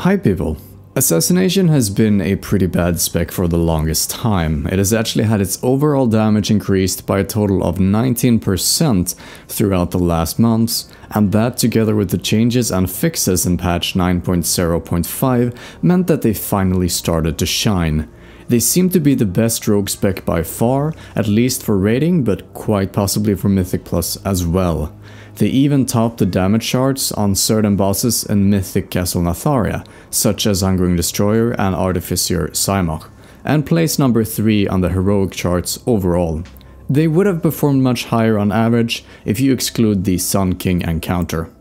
Hi people! Assassination has been a pretty bad spec for the longest time. It has actually had its overall damage increased by a total of 19% throughout the last months, and that together with the changes and fixes in patch 9.0.5 meant that they finally started to shine. They seem to be the best rogue spec by far, at least for rating, but quite possibly for Mythic Plus as well. They even top the damage charts on certain bosses in Mythic Castle Natharia, such as Hungering Destroyer and Artificer Symach, and place number 3 on the heroic charts overall. They would have performed much higher on average if you exclude the Sun King encounter.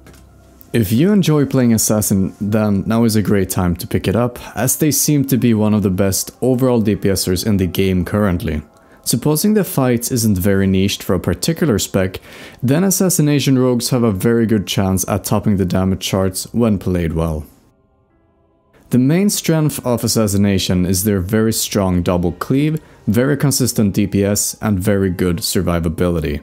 If you enjoy playing Assassin, then now is a great time to pick it up, as they seem to be one of the best overall DPSers in the game currently. Supposing the fight isn't very niched for a particular spec, then Assassination Rogues have a very good chance at topping the damage charts when played well. The main strength of Assassination is their very strong double cleave, very consistent DPS, and very good survivability.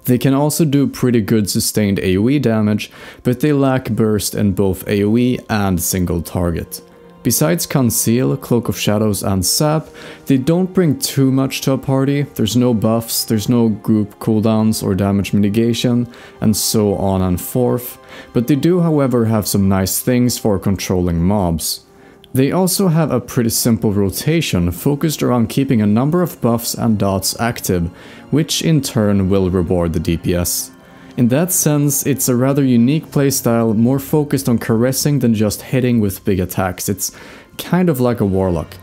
They can also do pretty good sustained AoE damage, but they lack burst in both AoE and single target. Besides Conceal, Cloak of Shadows and Sap, they don't bring too much to a party. There's no buffs, there's no group cooldowns or damage mitigation, and so on and forth, but they do however have some nice things for controlling mobs. They also have a pretty simple rotation focused around keeping a number of buffs and dots active, which in turn will reward the DPS. In that sense, it's a rather unique playstyle, more focused on caressing than just hitting with big attacks. It's kind of like a warlock,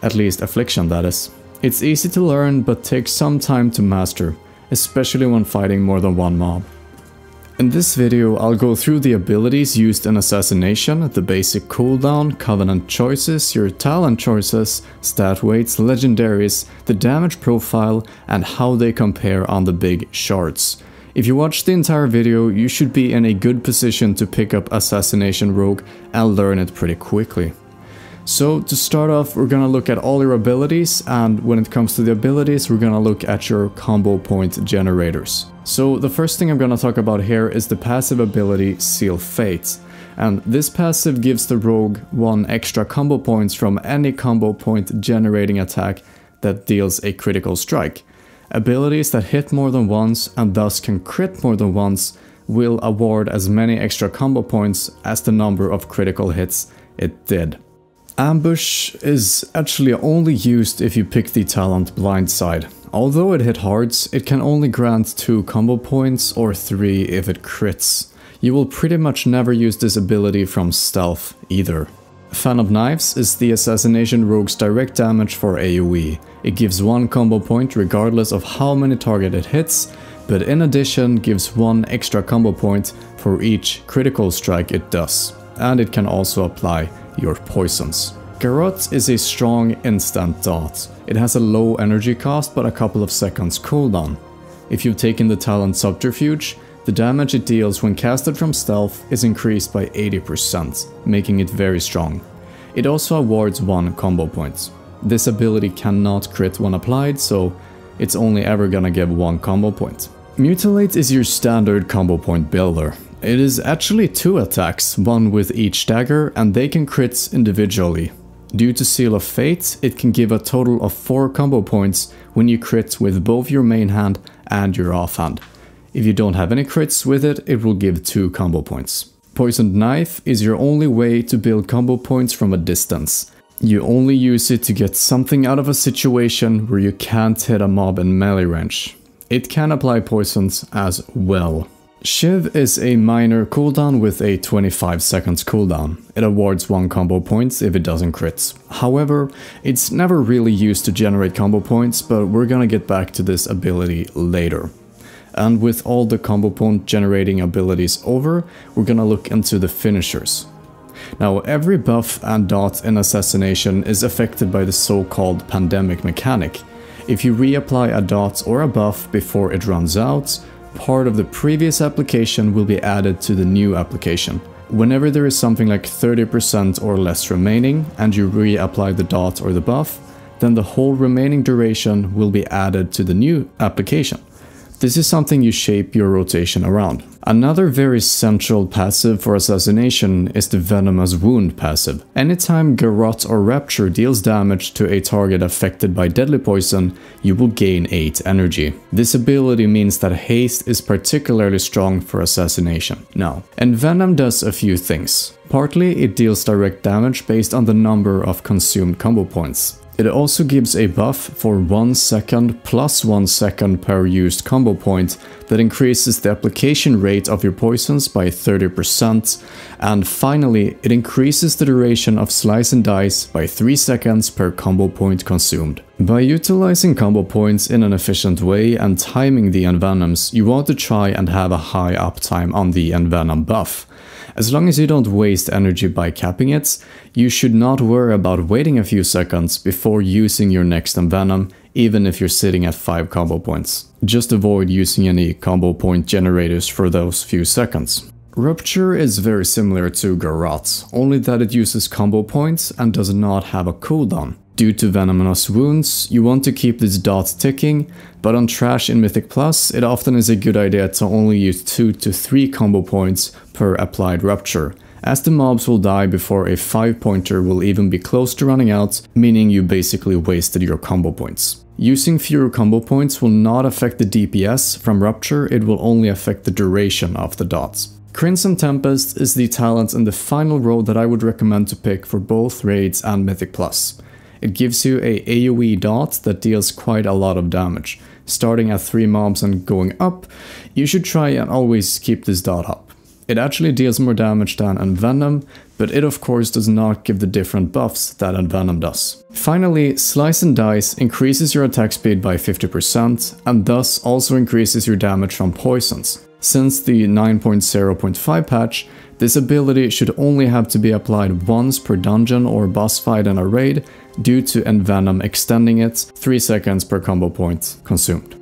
at least Affliction that is. It's easy to learn but takes some time to master, especially when fighting more than one mob. In this video I'll go through the abilities used in Assassination, the basic cooldown, covenant choices, your talent choices, stat weights, legendaries, the damage profile, and how they compare on the big shards. If you watch the entire video, you should be in a good position to pick up Assassination Rogue and learn it pretty quickly. So to start off, we're gonna look at all your abilities, and when it comes to the abilities, we're gonna look at your combo point generators. So the first thing I'm gonna talk about here is the passive ability Seal Fate. And this passive gives the rogue 1 extra combo points from any combo point generating attack that deals a critical strike. Abilities that hit more than once and thus can crit more than once will award as many extra combo points as the number of critical hits it did. Ambush is actually only used if you pick the talent Blindside. Although it hit hards, it can only grant 2 combo points or 3 if it crits. You will pretty much never use this ability from stealth either. Fan of Knives is the Assassination Rogue's direct damage for AoE. It gives 1 combo point regardless of how many target it hits, but in addition gives 1 extra combo point for each critical strike it does, and it can also apply your poisons. Garrote is a strong instant dot. It has a low energy cost but a couple of seconds cooldown. If you've taken the talent Subterfuge, the damage it deals when casted from stealth is increased by 80%, making it very strong. It also awards 1 combo point. This ability cannot crit when applied, so it's only ever gonna give 1 combo point. Mutilate is your standard combo point builder. It is actually 2 attacks, one with each dagger, and they can crit individually. Due to Seal of Fate, it can give a total of 4 combo points when you crit with both your main hand and your offhand. If you don't have any crits with it, it will give 2 combo points. Poisoned Knife is your only way to build combo points from a distance. You only use it to get something out of a situation where you can't hit a mob in melee range. It can apply poisons as well. Shiv is a minor cooldown with a 25 seconds cooldown. It awards 1 combo points if it doesn't crit. However, it's never really used to generate combo points, but we're gonna get back to this ability later. And with all the combo point generating abilities over, we're gonna look into the finishers. Now, every buff and dot in Assassination is affected by the so-called pandemic mechanic. If you reapply a dot or a buff before it runs out, part of the previous application will be added to the new application. Whenever there is something like 30% or less remaining and you reapply the dot or the buff, then the whole remaining duration will be added to the new application. This is something you shape your rotation around. Another very central passive for Assassination is the Venomous Wound passive. Anytime Garrote or Rupture deals damage to a target affected by deadly poison, you will gain 8 energy. This ability means that haste is particularly strong for Assassination. Now, Envenom does a few things. Partly, it deals direct damage based on the number of consumed combo points. It also gives a buff for 1 second plus 1 second per used combo point that increases the application rate of your poisons by 30%, and finally it increases the duration of Slice and Dice by 3 seconds per combo point consumed. By utilizing combo points in an efficient way and timing the Envenoms, you want to try and have a high uptime on the Envenom buff. As long as you don't waste energy by capping it, you should not worry about waiting a few seconds before using your next Envenom, even if you're sitting at 5 combo points. Just avoid using any combo point generators for those few seconds. Rupture is very similar to Garrote, only that it uses combo points and does not have a cooldown. Due to Venomous Wounds, you want to keep this dot ticking, but on Trash in Mythic Plus, it often is a good idea to only use 2 to 3 combo points per applied Rupture, as the mobs will die before a 5-pointer will even be close to running out, meaning you basically wasted your combo points. Using fewer combo points will not affect the DPS from Rupture, it will only affect the duration of the dots. Crimson Tempest is the talent in the final row that I would recommend to pick for both raids and Mythic Plus. It gives you a AoE dot that deals quite a lot of damage. Starting at 3 mobs and going up, you should try and always keep this dot up. It actually deals more damage than Envenom, but it of course does not give the different buffs that Envenom does. Finally, Slice and Dice increases your attack speed by 50% and thus also increases your damage from poisons. Since the 9.0.5 patch, this ability should only have to be applied once per dungeon or boss fight in a raid, due to Envenom extending it 3 seconds per combo point consumed.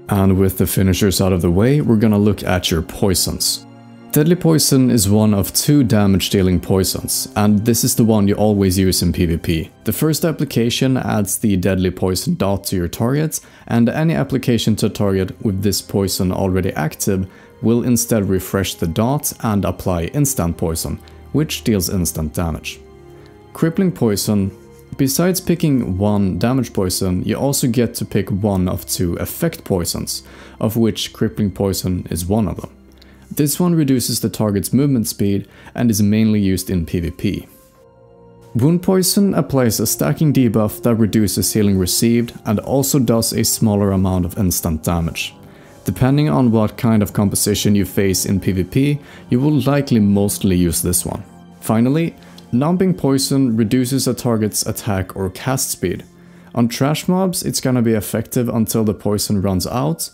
And with the finishers out of the way, we're gonna look at your poisons. Deadly Poison is one of 2 damage dealing poisons, and this is the one you always use in PvP. The first application adds the Deadly Poison dot to your target, and any application to a target with this poison already active will instead refresh the dot and apply Instant Poison, which deals instant damage. Crippling Poison. Besides picking 1 damage poison, you also get to pick 1 of 2 effect poisons, of which Crippling Poison is one of them. This one reduces the target's movement speed and is mainly used in PvP. Wound Poison applies a stacking debuff that reduces healing received and also does a smaller amount of instant damage. Depending on what kind of composition you face in PvP, you will likely mostly use this one. Finally, Numbing Poison reduces a target's attack or cast speed. On trash mobs, it's gonna be effective until the poison runs out,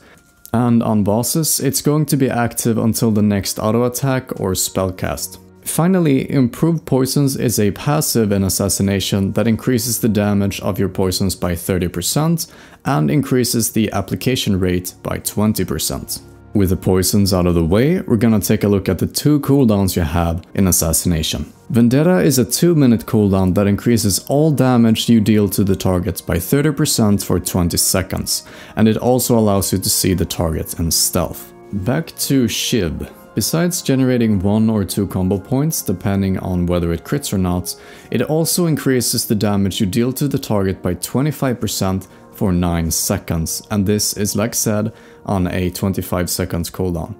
and on bosses, it's going to be active until the next auto attack or spell cast. Finally, Improved Poisons is a passive in Assassination that increases the damage of your poisons by 30% and increases the application rate by 20%. With the poisons out of the way, we're gonna take a look at the 2 cooldowns you have in Assassination. Vendetta is a 2-minute cooldown that increases all damage you deal to the target by 30% for 20 seconds, and it also allows you to see the target in stealth. Back to Shiv. Besides generating 1 or 2 combo points depending on whether it crits or not, it also increases the damage you deal to the target by 25% for 9 seconds, and this is, like said, on a 25 seconds cooldown.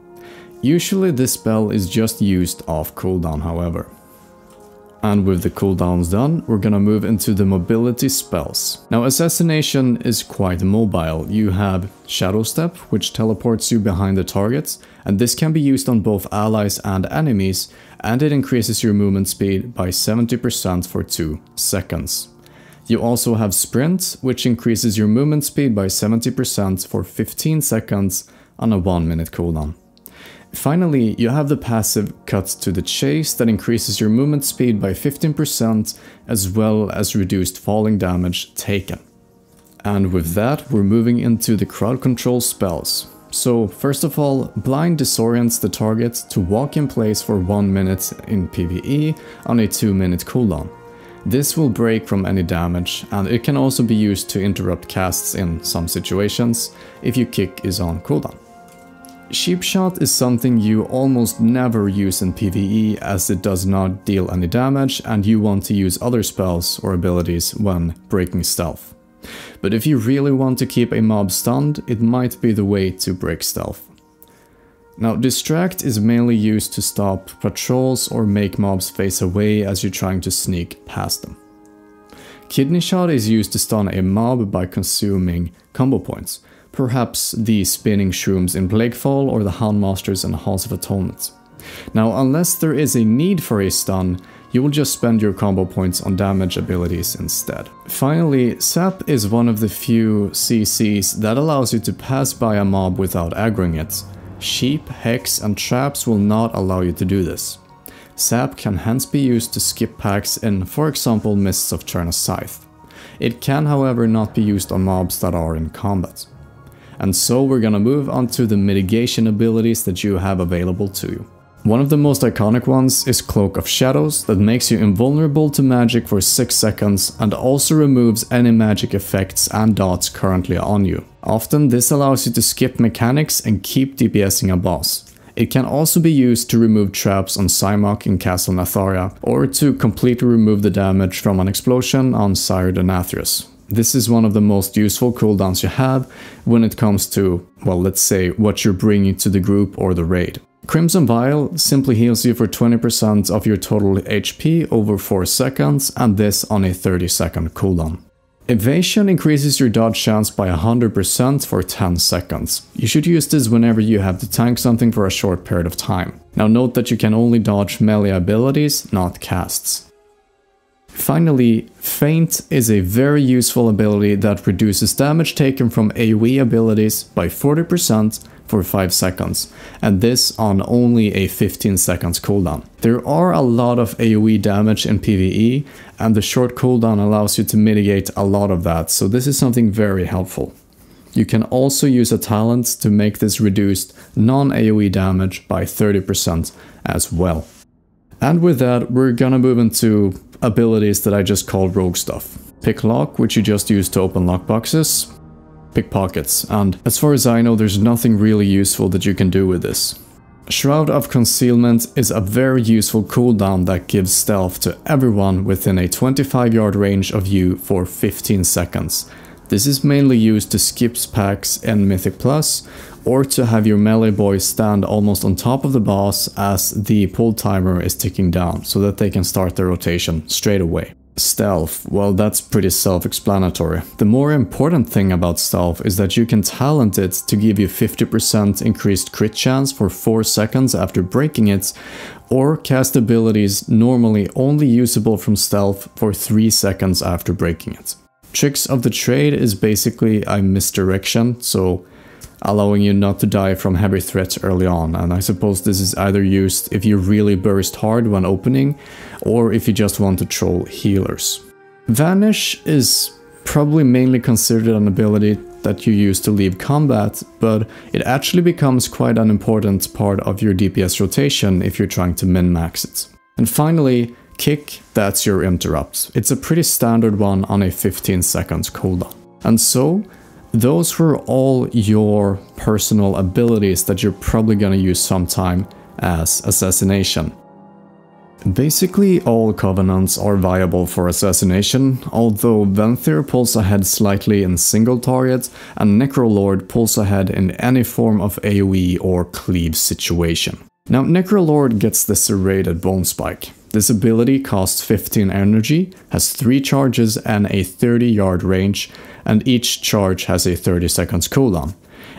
Usually this spell is just used off cooldown, however. And with the cooldowns done, we're gonna move into the mobility spells. Now, Assassination is quite mobile. You have Shadow Step, which teleports you behind the targets, and this can be used on both allies and enemies, and it increases your movement speed by 70% for 2 seconds. You also have Sprint, which increases your movement speed by 70% for 15 seconds on a 1-minute cooldown. Finally, you have the passive Cut to the Chase that increases your movement speed by 15% as well as reduced falling damage taken. And with that, we're moving into the crowd control spells. So first of all, Blind disorients the target to walk in place for 1 minute in PvE on a 2-minute cooldown. This will break from any damage, and it can also be used to interrupt casts in some situations if your kick is on cooldown. Sheep Shot is something you almost never use in PvE as it does not deal any damage and you want to use other spells or abilities when breaking stealth. But if you really want to keep a mob stunned, it might be the way to break stealth. Now, Distract is mainly used to stop patrols or make mobs face away as you're trying to sneak past them. Kidney Shot is used to stun a mob by consuming combo points, perhaps the spinning shrooms in Plaguefall or the Houndmasters in Halls of Atonement. Now, unless there is a need for a stun, you will just spend your combo points on damage abilities instead. Finally, Sap is one of the few CCs that allows you to pass by a mob without aggroing it. Sheep, Hex, and Traps will not allow you to do this. Sap can hence be used to skip packs in, for example, Mists of Terna's Scythe. It can, however, not be used on mobs that are in combat. And so we're gonna move on to the mitigation abilities that you have available to you. One of the most iconic ones is Cloak of Shadows that makes you invulnerable to magic for 6 seconds and also removes any magic effects and dots currently on you. Often this allows you to skip mechanics and keep DPSing a boss. It can also be used to remove traps on Cymock in Castle Natharia or to completely remove the damage from an explosion on Sire Denathrius. This is one of the most useful cooldowns you have when it comes to, well, let's say what you're bringing to the group or the raid. Crimson Vial simply heals you for 20% of your total HP over 4 seconds, and this on a 30-second cooldown. Evasion increases your dodge chance by 100% for 10 seconds. You should use this whenever you have to tank something for a short period of time. Now note that you can only dodge melee abilities, not casts. Finally, Feint is a very useful ability that reduces damage taken from AoE abilities by 40% for 5 seconds, and this on only a 15 seconds cooldown. There are a lot of AoE damage in PvE, and the short cooldown allows you to mitigate a lot of that, so this is something very helpful. You can also use a talent to make this reduced non-AoE damage by 30% as well. And with that, we're gonna move into abilities that I just called rogue stuff. Pick Lock, which you just use to open lockboxes. Pickpockets, and as far as I know, there's nothing really useful that you can do with this. Shroud of Concealment is a very useful cooldown that gives stealth to everyone within a 25-yard range of you for 15 seconds. This is mainly used to skip packs in Mythic Plus, or to have your melee boys stand almost on top of the boss as the pull timer is ticking down, so that they can start their rotation straight away. Stealth, well, that's pretty self-explanatory. The more important thing about stealth is that you can talent it to give you 50% increased crit chance for 4 seconds after breaking it, or cast abilities normally only usable from stealth for 3 seconds after breaking it. Tricks of the Trade is basically a misdirection, so allowing you not to die from heavy threats early on, and I suppose this is either used if you really burst hard when opening, or if you just want to troll healers. Vanish is probably mainly considered an ability that you use to leave combat, but it actually becomes quite an important part of your DPS rotation if you're trying to min-max it. And finally, Kick, that's your interrupt. It's a pretty standard one on a 15 seconds cooldown. And so, those were all your personal abilities that you're probably gonna use sometime as Assassination. Basically all Covenants are viable for Assassination, although Venthyr pulls ahead slightly in single target, and Necrolord pulls ahead in any form of AoE or cleave situation. Now Necrolord gets the Serrated Bone Spike. This ability costs 15 energy, has 3 charges and a 30-yard range, and each charge has a 30 seconds cooldown.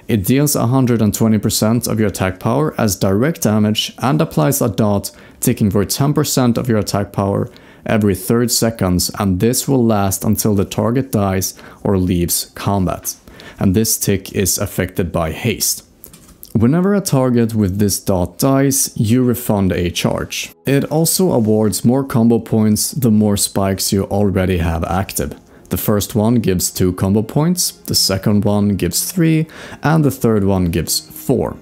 It deals 120% of your attack power as direct damage and applies a dot ticking for 10% of your attack power every 3 seconds, and this will last until the target dies or leaves combat. And this tick is affected by haste. Whenever a target with this dot dies, you refund a charge. It also awards more combo points the more spikes you already have active. The first one gives 2 combo points, the second one gives 3, and the third one gives 4.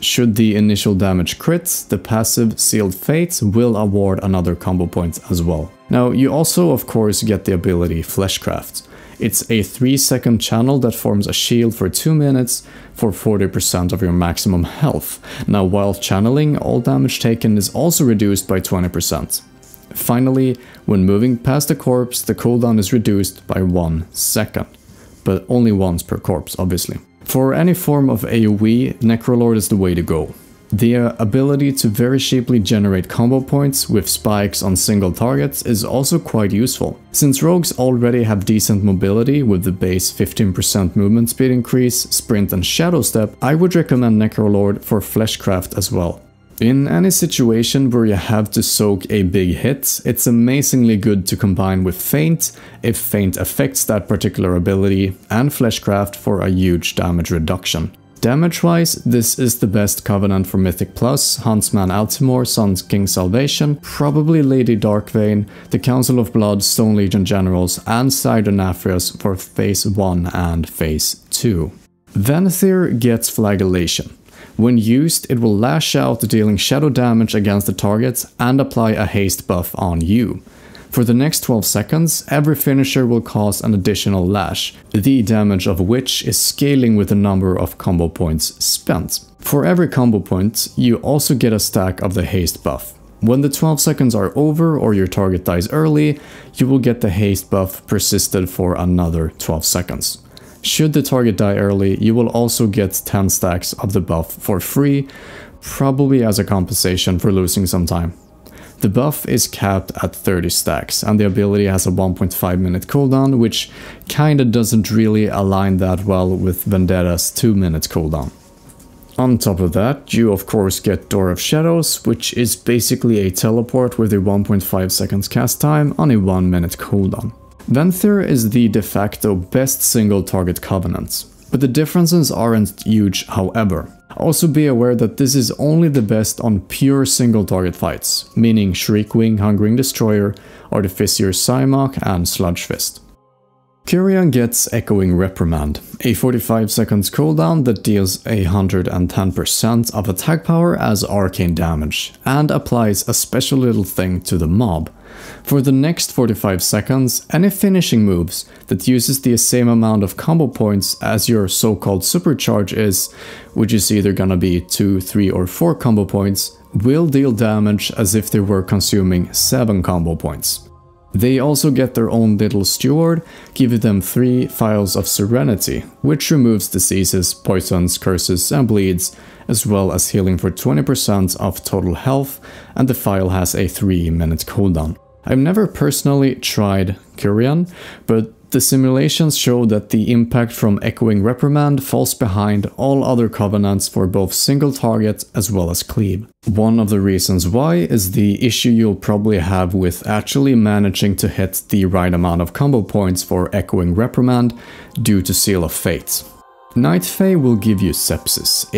Should the initial damage crit, the passive Sealed Fate will award another combo point as well. Now, you also of course get the ability Fleshcraft. It's a 3-second channel that forms a shield for 2 minutes for 40% of your maximum health. Now, while channeling, all damage taken is also reduced by 20%. Finally, when moving past a corpse, the cooldown is reduced by 1 second. But only once per corpse, obviously. For any form of AoE, Necrolord is the way to go. The ability to very cheaply generate combo points with spikes on single targets is also quite useful. Since rogues already have decent mobility with the base 15% movement speed increase, sprint and shadow step, I would recommend Necrolord for fleshcraft as well. In any situation where you have to soak a big hit, it's amazingly good to combine with Feint if Feint affects that particular ability, and Fleshcraft for a huge damage reduction. Damage-wise, this is the best Covenant for Mythic Plus, Huntsman Altimor, Sun King Salvation, probably Lady Darkvein, the Council of Blood, Stone Legion Generals, and Sidonafrius for Phase 1 and Phase 2. Venthyr gets Flagellation. When used, it will lash out, dealing shadow damage against the targets and apply a haste buff on you. For the next 12 seconds, every finisher will cause an additional lash, the damage of which is scaling with the number of combo points spent. For every combo point, you also get a stack of the haste buff. When the 12 seconds are over or your target dies early, you will get the haste buff persisted for another 12 seconds. Should the target die early, you will also get 10 stacks of the buff for free, probably as a compensation for losing some time. The buff is capped at 30 stacks, and the ability has a 1.5 minute cooldown, which kinda doesn't really align that well with Vendetta's 2 minute cooldown. On top of that, you of course get Door of Shadows, which is basically a teleport with a 1.5 seconds cast time on a 1 minute cooldown. Venthyr is the de facto best single target Covenant, but the differences aren't huge however. Also be aware that this is only the best on pure single target fights, meaning Shriekwing, Hungering Destroyer, Artificer Psymach and Sludgefist. Kyrian gets Echoing Reprimand, a 45 seconds cooldown that deals 110% of attack power as arcane damage, and applies a special little thing to the mob. For the next 45 seconds, any finishing moves that uses the same amount of combo points as your so-called supercharge is, which is either gonna be 2, 3 or 4 combo points, will deal damage as if they were consuming 7 combo points. They also get their own little steward, giving them 3 Phials of Serenity, which removes diseases, poisons, curses and bleeds, as well as healing for 20% of total health, and the phial has a 3-minute cooldown. I've never personally tried Kyrian, but the simulations show that the impact from Echoing Reprimand falls behind all other Covenants for both single target as well as cleave. One of the reasons why is the issue you'll probably have with actually managing to hit the right amount of combo points for Echoing Reprimand due to Seal of Fate. Night Fae will give you Sepsis,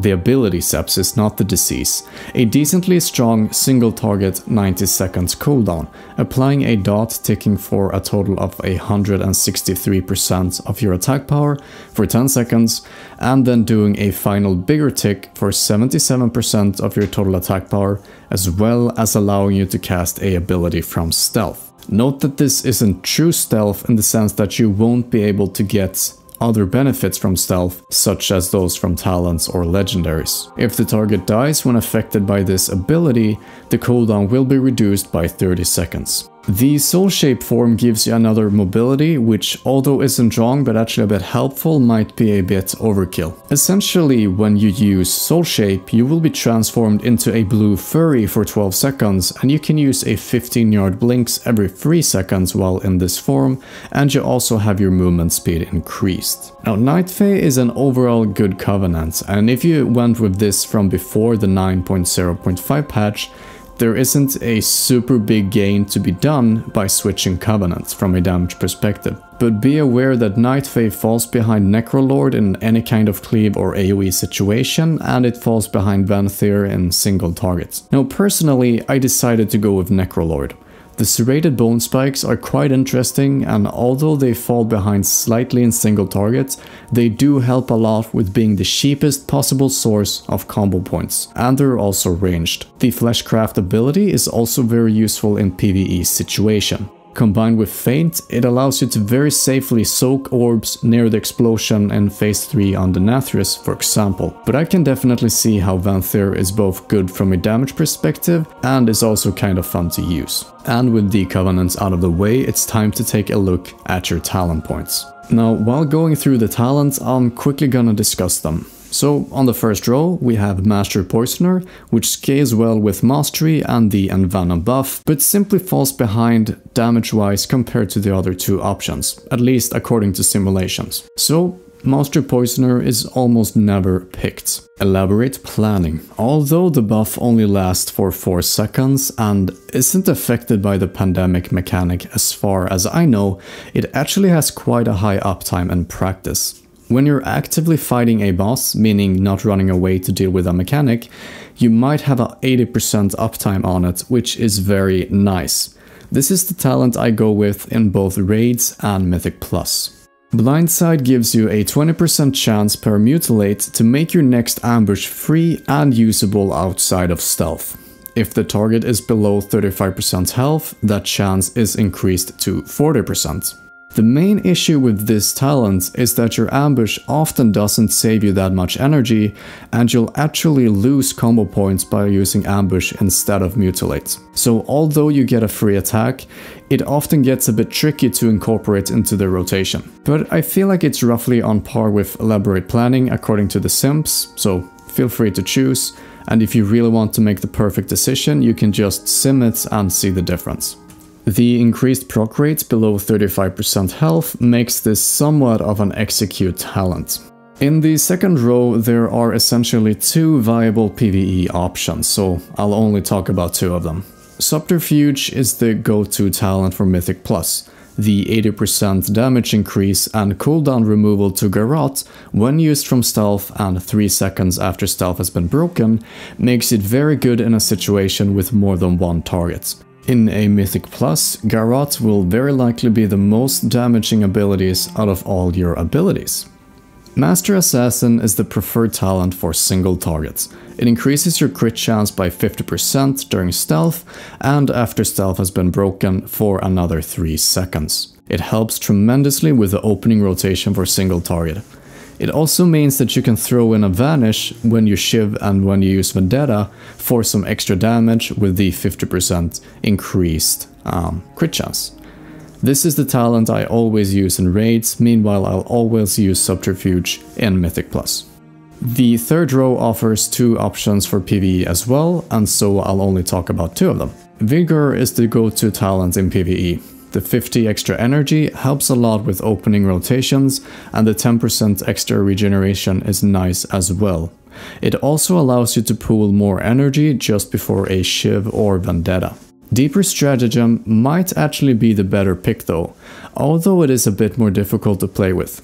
the ability Sepsis, not the disease. A decently strong single target 90 seconds cooldown, applying a dot ticking for a total of 163% of your attack power for 10 seconds, and then doing a final bigger tick for 77% of your total attack power, as well as allowing you to cast a ability from stealth. Note that this isn't true stealth in the sense that you won't be able to get other benefits from stealth, such as those from talents or legendaries. If the target dies when affected by this ability, the cooldown will be reduced by 30 seconds. The Soul Shape form gives you another mobility, which although isn't wrong but actually a bit helpful, might be a bit overkill. Essentially, when you use Soul Shape, you will be transformed into a blue furry for 12 seconds, and you can use a 15-yard blinks every 3 seconds while in this form, and you also have your movement speed increased. Now, Night Fae is an overall good Covenant, and if you went with this from before the 9.0.5 patch, there isn't a super big gain to be done by switching Covenants from a damage perspective. But be aware that Night Fae falls behind Necrolord in any kind of cleave or AoE situation, and it falls behind Venthyr in single targets. Now personally, I decided to go with Necrolord. The serrated bone spikes are quite interesting, and although they fall behind slightly in single targets, they do help a lot with being the cheapest possible source of combo points, and they're also ranged. The Fleshcraft ability is also very useful in PvE situation. Combined with Feint, it allows you to very safely soak orbs near the explosion in Phase 3 on the Nathrys, for example. But I can definitely see how Venthyr is both good from a damage perspective and is also kind of fun to use. And with the Covenants out of the way, it's time to take a look at your talent points. Now, while going through the talents, I'm quickly gonna discuss them. So, on the first row, we have Master Poisoner, which scales well with Mastery and the Envenom buff, but simply falls behind damage-wise compared to the other two options, at least according to simulations. So, Master Poisoner is almost never picked. Elaborate Planning. Although the buff only lasts for 4 seconds and isn't affected by the pandemic mechanic as far as I know, it actually has quite a high uptime in practice. When you're actively fighting a boss, meaning not running away to deal with a mechanic, you might have a 80% uptime on it, which is very nice. This is the talent I go with in both Raids and Mythic Plus. Blindside gives you a 20% chance per mutilate to make your next ambush free and usable outside of stealth. If the target is below 35% health, that chance is increased to 40%. The main issue with this talent is that your ambush often doesn't save you that much energy, and you'll actually lose combo points by using ambush instead of mutilate. So although you get a free attack, it often gets a bit tricky to incorporate into the rotation. But I feel like it's roughly on par with Elaborate Planning according to the simps, so feel free to choose, and if you really want to make the perfect decision, you can just sim it and see the difference. The increased proc rate below 35% health makes this somewhat of an execute talent. In the second row, there are essentially 2 viable PvE options, so I'll only talk about 2 of them. Subterfuge is the go-to talent for Mythic Plus. The 80% damage increase and cooldown removal to Garrote when used from stealth and 3 seconds after stealth has been broken makes it very good in a situation with more than one target. In a Mythic Plus, Garrote will very likely be the most damaging abilities out of all your abilities. Master Assassin is the preferred talent for single targets. It increases your crit chance by 50% during stealth and after stealth has been broken for another 3 seconds. It helps tremendously with the opening rotation for single target. It also means that you can throw in a Vanish when you Shiv and when you use Vendetta for some extra damage with the 50% increased crit chance. This is the talent I always use in raids, meanwhile I'll always use Subterfuge in Mythic Plus. The third row offers 2 options for PvE as well, and so I'll only talk about 2 of them. Vigor is the go-to talent in PvE. The 50 extra energy helps a lot with opening rotations, and the 10% extra regeneration is nice as well. It also allows you to pool more energy just before a Shiv or Vendetta. Deeper Stratagem might actually be the better pick though, although it is a bit more difficult to play with.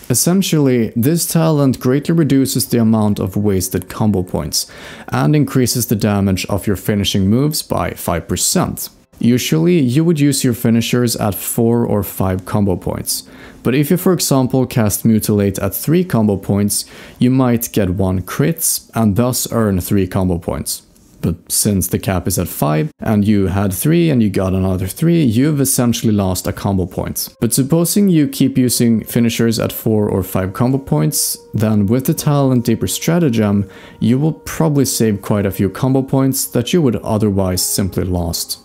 Essentially, this talent greatly reduces the amount of wasted combo points, and increases the damage of your finishing moves by 5%. Usually, you would use your finishers at 4 or 5 combo points, but if you for example cast Mutilate at 3 combo points, you might get 1 crit and thus earn 3 combo points. But since the cap is at 5 and you had 3 and you got another 3, you've essentially lost a combo point. But supposing you keep using finishers at 4 or 5 combo points, then with the talent Deeper Stratagem, you will probably save quite a few combo points that you would otherwise simply lost.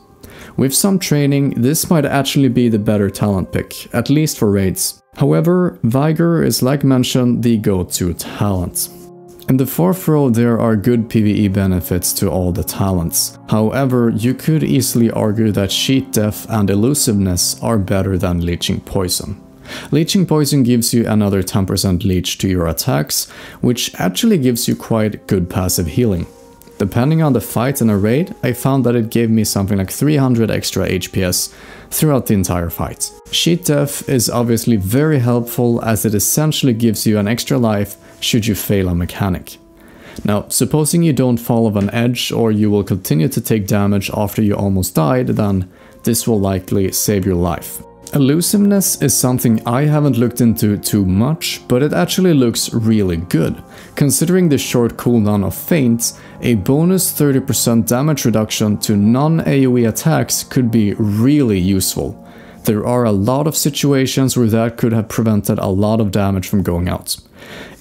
With some training, this might actually be the better talent pick, at least for raids. However, Vigor is like mentioned the go-to talent. In the fourth row there are good PvE benefits to all the talents. However, you could easily argue that Sheet Death and Elusiveness are better than Leeching Poison. Leeching Poison gives you another 10% leech to your attacks, which actually gives you quite good passive healing. Depending on the fight in a raid, I found that it gave me something like 300 extra HPS throughout the entire fight. Sheet Death is obviously very helpful as it essentially gives you an extra life should you fail a mechanic. Now, supposing you don't fall off an edge or you will continue to take damage after you almost died, then this will likely save your life. Elusiveness is something I haven't looked into too much, but it actually looks really good. Considering the short cooldown of Feint, a bonus 30% damage reduction to non-AoE attacks could be really useful. There are a lot of situations where that could have prevented a lot of damage from going out.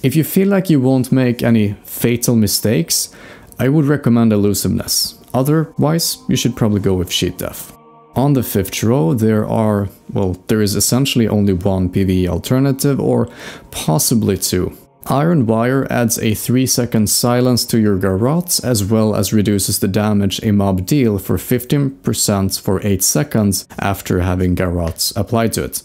If you feel like you won't make any fatal mistakes, I would recommend Elusiveness. Otherwise, you should probably go with Sheet Death. On the 5th row, there is essentially only one PvE alternative, or possibly two. Iron Wire adds a 3-second silence to your Garrots, as well as reduces the damage a mob deal for 15% for 8 seconds after having Garrots applied to it.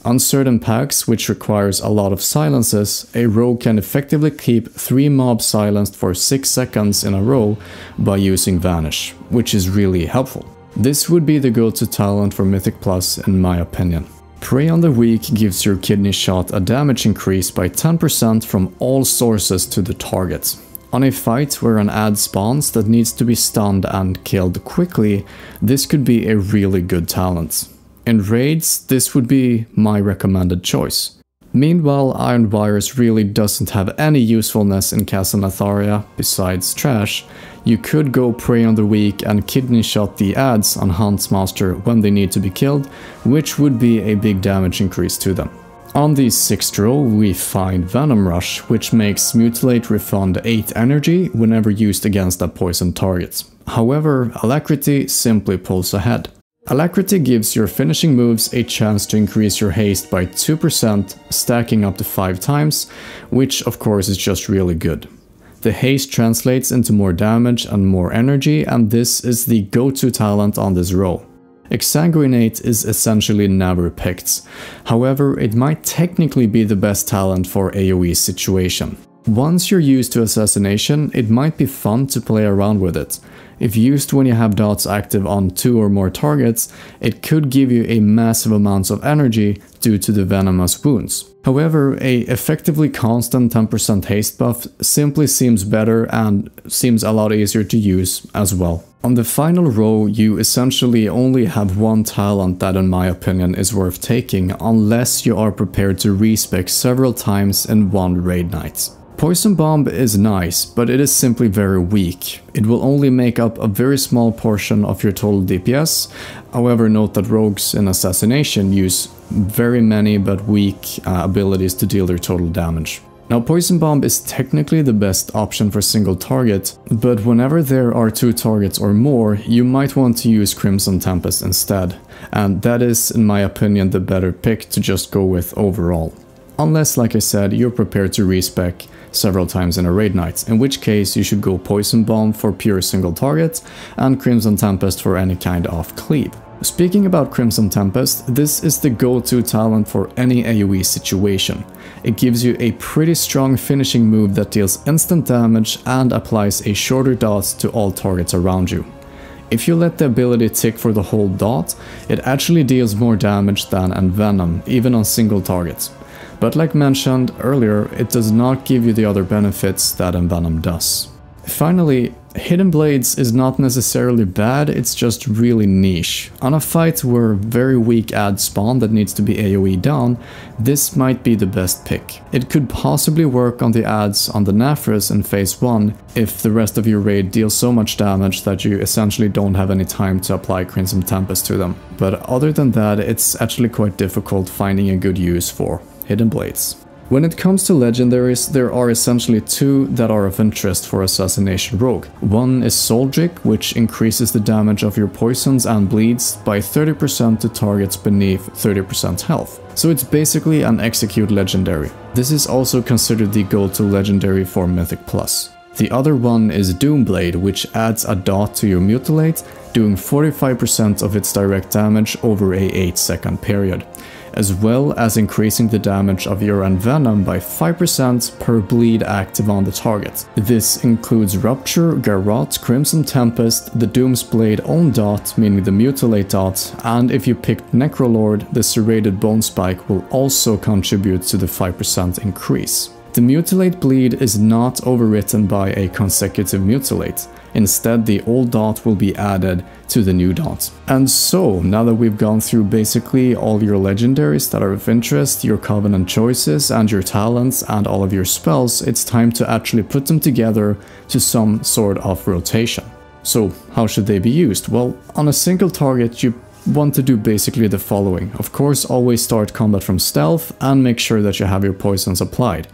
On certain packs, which requires a lot of silences, a rogue can effectively keep 3 mobs silenced for 6 seconds in a row by using Vanish, which is really helpful. This would be the go-to talent for Mythic Plus in my opinion. Prey on the Weak gives your kidney shot a damage increase by 10% from all sources to the target. On a fight where an ad spawns that needs to be stunned and killed quickly, this could be a really good talent. In raids, this would be my recommended choice. Meanwhile, Iron Wires really doesn't have any usefulness in Casa Natharia besides trash. You could go Prey on the Weak and kidney shot the ads on Huntsmaster when they need to be killed, which would be a big damage increase to them. On the 6th row, we find Venom Rush, which makes Mutilate refund 8 energy whenever used against a poisoned target. However, Alacrity simply pulls ahead. Alacrity gives your finishing moves a chance to increase your haste by 2%, stacking up to 5 times, which of course is just really good. The haste translates into more damage and more energy, and this is the go-to talent on this row. Exsanguinate is essentially never picked. However, it might technically be the best talent for AoE situation. Once you're used to Assassination, it might be fun to play around with it. If used when you have dots active on 2 or more targets, it could give you a massive amount of energy due to the venomous wounds. However, a effectively constant 10% haste buff simply seems better and seems a lot easier to use as well. On the final row, you essentially only have one talent that in my opinion is worth taking, unless you are prepared to respec several times in one raid night. Poison Bomb is nice, but it is simply very weak. It will only make up a very small portion of your total DPS. However, note that rogues in Assassination use very many but weak abilities to deal their total damage. Now, Poison Bomb is technically the best option for single target, but whenever there are 2 targets or more, you might want to use Crimson Tempest instead, and that is, in my opinion, the better pick to just go with overall. Unless, like I said, you're prepared to respec several times in a raid night, in which case you should go Poison Bomb for pure single target and Crimson Tempest for any kind of cleave. Speaking about Crimson Tempest, this is the go-to talent for any AoE situation. It gives you a pretty strong finishing move that deals instant damage and applies a shorter dot to all targets around you. If you let the ability tick for the whole dot, it actually deals more damage than Envenom, even on single targets. But like mentioned earlier, it does not give you the other benefits that Envenom does. Finally, Hidden Blades is not necessarily bad, it's just really niche. On a fight where very weak ads spawn that needs to be AoE down, this might be the best pick. It could possibly work on the ads on the Naphris in phase 1 if the rest of your raid deals so much damage that you essentially don't have any time to apply Crimson Tempest to them. But other than that, it's actually quite difficult finding a good use for Hidden Blades. When it comes to legendaries, there are essentially 2 that are of interest for Assassination Rogue. One is Soldrick, which increases the damage of your poisons and bleeds by 30% to targets beneath 30% health. So it's basically an execute legendary. This is also considered the go-to legendary for Mythic Plus. The other one is Doomblade, which adds a dot to your Mutilate, doing 45% of its direct damage over a 8-second period, as well as increasing the damage of your Envenom by 5% per bleed active on the target. This includes Rupture, Garrot, Crimson Tempest, the Doomsblade own dot, meaning the Mutilate dot, and if you picked Necrolord, the Serrated Bone Spike will also contribute to the 5% increase. The Mutilate bleed is not overwritten by a consecutive Mutilate. Instead, the old dot will be added to the new dot. And so, now that we've gone through basically all your legendaries that are of interest, your Covenant choices, and your talents, and all of your spells, it's time to actually put them together to some sort of rotation. So, how should they be used? Well, on a single target, you want to do basically the following. Of course, always start combat from stealth and make sure that you have your poisons applied.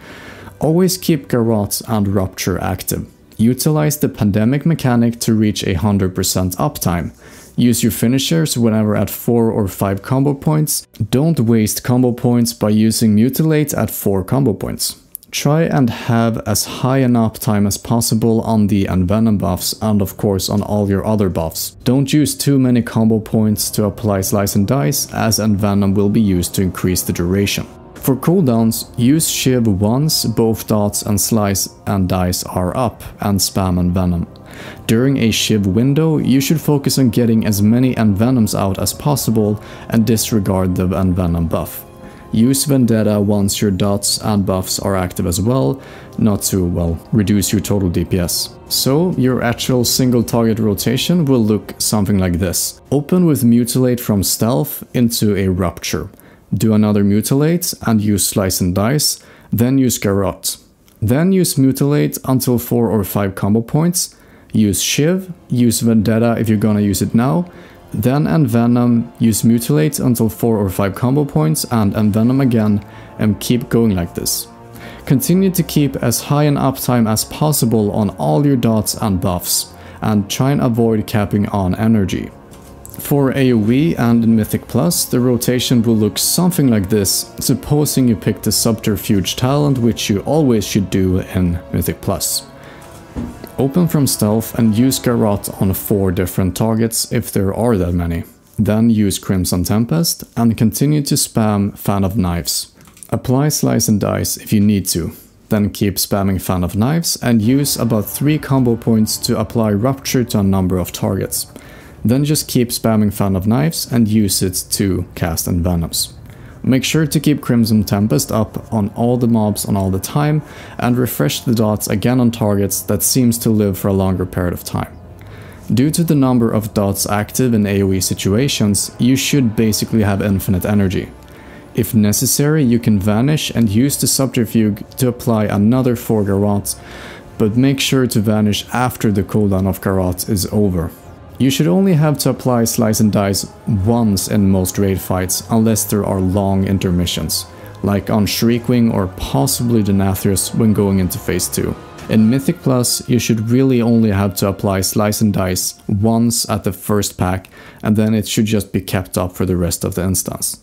Always keep Garrote and Rupture active. Utilize the pandemic mechanic to reach 100% uptime. Use your finishers whenever at 4 or 5 combo points. Don't waste combo points by using Mutilate at 4 combo points. Try and have as high an uptime as possible on the Envenom buffs and of course on all your other buffs. Don't use too many combo points to apply Slice and Dice, as Envenom will be used to increase the duration. For cooldowns, use Shiv once both dots and Slice and Dice are up and spam Envenom. During a Shiv window, you should focus on getting as many Envenoms out as possible and disregard the Envenom buff. Use Vendetta once your dots and buffs are active as well, not to, well, reduce your total DPS. So, your actual single target rotation will look something like this. Open with Mutilate from Stealth into a Rupture. Do another Mutilate and use Slice and Dice, then use Garrote. Then use Mutilate until 4 or 5 combo points. Use Shiv, use Vendetta if you're gonna use it now, then Envenom, use Mutilate until 4 or 5 combo points and Envenom again, and keep going like this. Continue to keep as high an uptime as possible on all your dots and buffs, and try and avoid capping on energy. For AoE and in Mythic Plus, the rotation will look something like this, supposing you pick the Subterfuge talent, which you always should do in Mythic Plus. Open from Stealth and use Garrote on 4 different targets if there are that many. Then use Crimson Tempest and continue to spam Fan of Knives. Apply Slice and Dice if you need to. Then keep spamming Fan of Knives and use about 3 combo points to apply Rupture to a number of targets. Then just keep spamming Fan of Knives and use it to cast Envenoms. Make sure to keep Crimson Tempest up on all the mobs on all the time and refresh the dots again on targets that seems to live for a longer period of time. Due to the number of dots active in AoE situations, you should basically have infinite energy. If necessary, you can vanish and use the Subterfuge to apply another 4 Garrote, but make sure to vanish after the cooldown of Garrote is over. You should only have to apply Slice and Dice once in most raid fights unless there are long intermissions, like on Shriekwing or possibly Denathrius when going into phase 2. In Mythic Plus, you should really only have to apply Slice and Dice once at the first pack, and then it should just be kept up for the rest of the instance.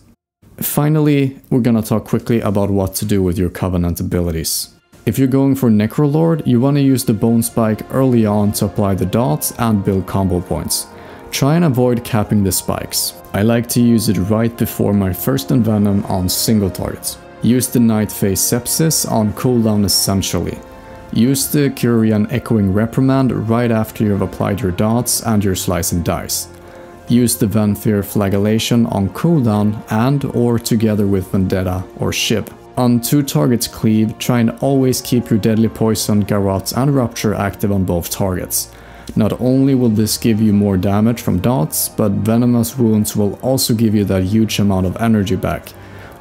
Finally, we're gonna talk quickly about what to do with your Covenant abilities. If you're going for Necrolord, you want to use the Bone Spike early on to apply the dots and build combo points. Try and avoid capping the spikes. I like to use it right before my first Envenom on single targets. Use the Night Phase Sepsis on cooldown essentially. Use the Kyrian Echoing Reprimand right after you've applied your dots and your Slice and Dice. Use the Venthyr Flagellation on cooldown and or together with Vendetta or Shiv. On 2 targets cleave, try and always keep your Deadly Poison, Garrote and Rupture active on both targets. Not only will this give you more damage from dots, but Venomous Wounds will also give you that huge amount of energy back.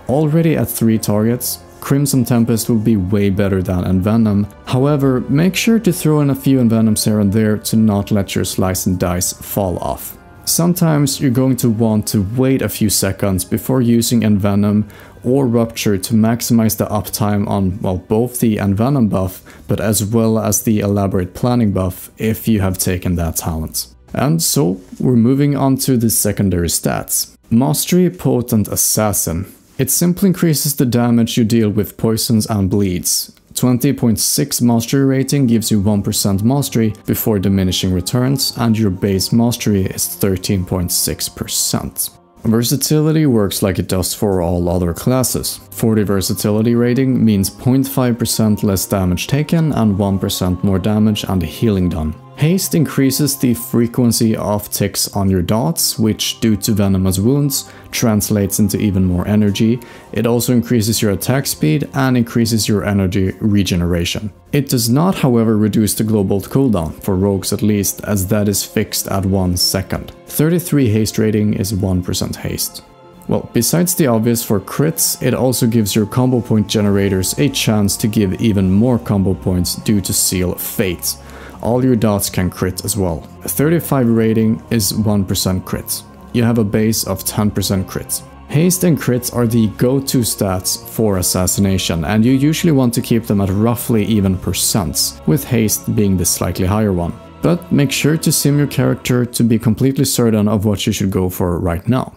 Already at 3 targets, Crimson Tempest will be way better than Envenom. However, make sure to throw in a few Envenoms here and there to not let your Slice and Dice fall off. Sometimes you're going to want to wait a few seconds before using Envenom or Rupture to maximize the uptime on, well, both the Envenom buff, but as well as the Elaborate Planning buff if you have taken that talent. And so, we're moving on to the secondary stats. Mastery Potent Assassin. It simply increases the damage you deal with poisons and bleeds. 20.6 mastery rating gives you 1% mastery before diminishing returns, and your base mastery is 13.6%. Versatility works like it does for all other classes. 40 versatility rating means 0.5% less damage taken and 1% more damage and healing done. Haste increases the frequency of ticks on your dots, which due to Venomous Wounds translates into even more energy. It also increases your attack speed and increases your energy regeneration. It does not, however, reduce the global cooldown, for rogues at least, as that is fixed at 1 second. 33 haste rating is 1% haste. Well, besides the obvious for crits, it also gives your combo point generators a chance to give even more combo points due to Seal of Fate. All your dots can crit as well. 35 rating is 1% crit. you have a base of 10% crit. Haste and crits are the go-to stats for assassination, and you usually want to keep them at roughly even percents, with haste being the slightly higher one. But make sure to sim your character to be completely certain of what you should go for right now.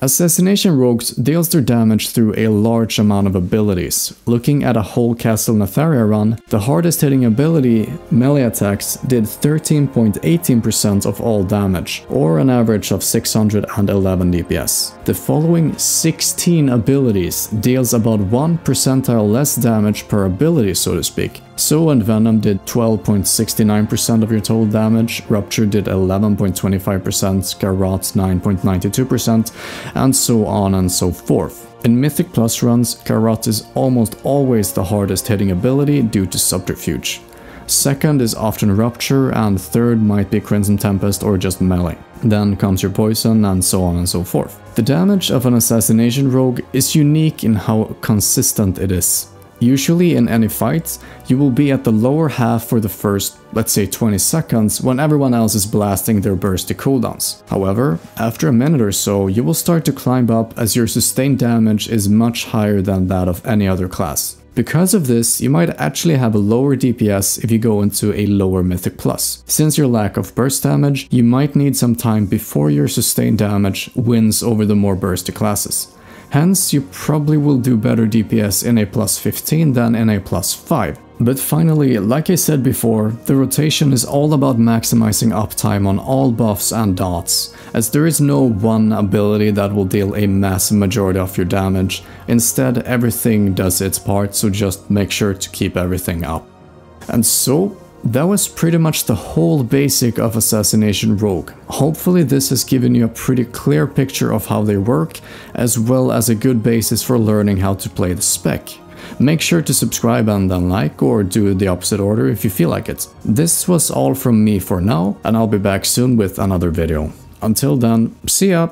Assassination rogues deals their damage through a large amount of abilities. Looking at a whole Castle Nefaria run, the hardest hitting ability, melee attacks, did 13.18% of all damage, or an average of 611 DPS. The following 16 abilities deals about 1 percentile less damage per ability, so to speak. So and Venom did 12.69% of your total damage, Rupture did 11.25%, Garrote 9.92%, and so on and so forth. In Mythic Plus runs, Garrote is almost always the hardest hitting ability due to Subterfuge. Second is often Rupture, and third might be Crimson Tempest or just melee. Then comes your Poison, and so on and so forth. The damage of an Assassination Rogue is unique in how consistent it is. Usually in any fight, you will be at the lower half for the first, let's say 20 seconds, when everyone else is blasting their bursty cooldowns. However, after a minute or so, you will start to climb up as your sustained damage is much higher than that of any other class. Because of this, you might actually have a lower DPS if you go into a lower Mythic Plus. Since your lack of burst damage, you might need some time before your sustained damage wins over the more bursty classes. Hence, you probably will do better DPS in a plus 15 than in a plus 5. But finally, like I said before, the rotation is all about maximizing uptime on all buffs and dots, as there is no one ability that will deal a massive majority of your damage. Instead, everything does its part, so just make sure to keep everything up. And so, that was pretty much the whole basic of Assassination Rogue. Hopefully this has given you a pretty clear picture of how they work, as well as a good basis for learning how to play the spec. Make sure to subscribe and then like, or do the opposite order if you feel like it. This was all from me for now, and I'll be back soon with another video. Until then, see ya!